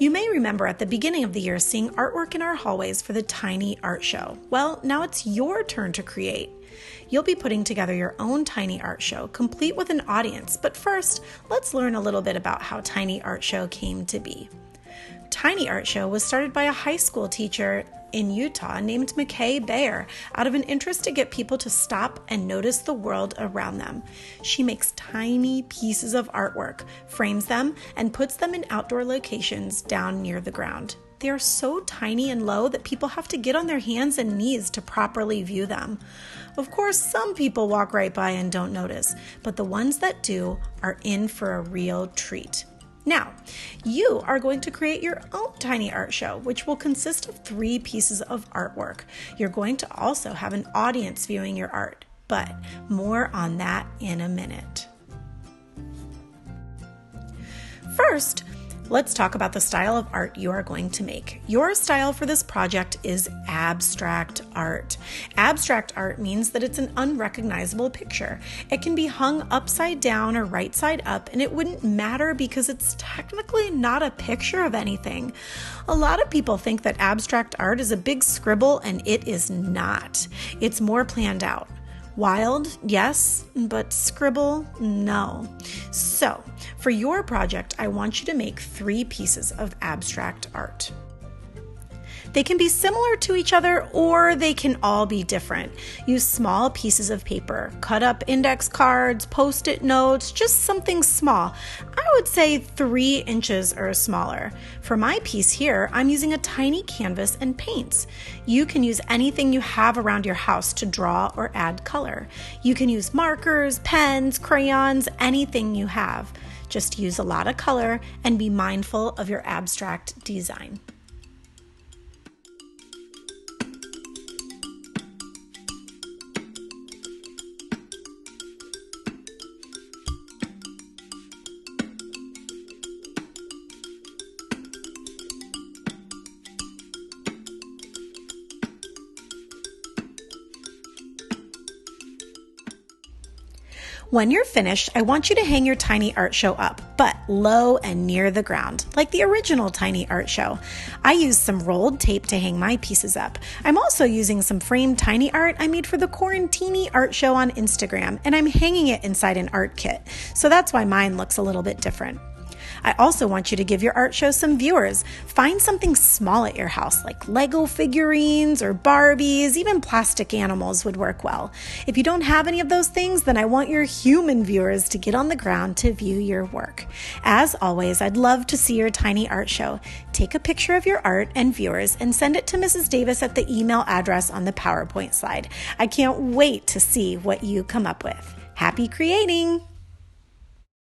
You may remember at the beginning of the year seeing artwork in our hallways for the Tiny Art Show. Well, now it's your turn to create. You'll be putting together your own Tiny Art Show, complete with an audience. But first, let's learn a little bit about how Tiny Art Show came to be. Tiny Art Show was started by a high school teacher in Utah named McKay Bayer out of an interest to get people to stop and notice the world around them. She makes tiny pieces of artwork, frames them, and puts them in outdoor locations down near the ground. They are so tiny and low that people have to get on their hands and knees to properly view them. Of course, some people walk right by and don't notice, but the ones that do are in for a real treat. Now, you are going to create your own Tiny Art Show, which will consist of 3 pieces of artwork. You're going to also have an audience viewing your art, but more on that in a minute. First, let's talk about the style of art you are going to make. Your style for this project is abstract art. Abstract art means that it's an unrecognizable picture. It can be hung upside down or right side up, and it wouldn't matter because it's technically not a picture of anything. A lot of people think that abstract art is a big scribble, and it is not. It's more planned out. Wild, yes, but scribble, no. So, for your project, I want you to make 3 pieces of abstract art. They can be similar to each other or they can all be different. Use small pieces of paper, cut up index cards, post-it notes, just something small. I would say 3 inches or smaller. For my piece here, I'm using a tiny canvas and paints. You can use anything you have around your house to draw or add color. You can use markers, pens, crayons, anything you have. Just use a lot of color and be mindful of your abstract design. When you're finished, I want you to hang your Tiny Art Show up, but low and near the ground, like the original Tiny Art Show. I used some rolled tape to hang my pieces up. I'm also using some framed tiny art I made for the Quarantini Art Show on Instagram, and I'm hanging it inside an art kit, so that's why mine looks a little bit different. I also want you to give your art show some viewers. Find something small at your house, like Lego figurines or Barbies, even plastic animals would work well. If you don't have any of those things, then I want your human viewers to get on the ground to view your work. As always, I'd love to see your Tiny Art Show. Take a picture of your art and viewers and send it to Mrs. Davis at the email address on the PowerPoint slide. I can't wait to see what you come up with. Happy creating!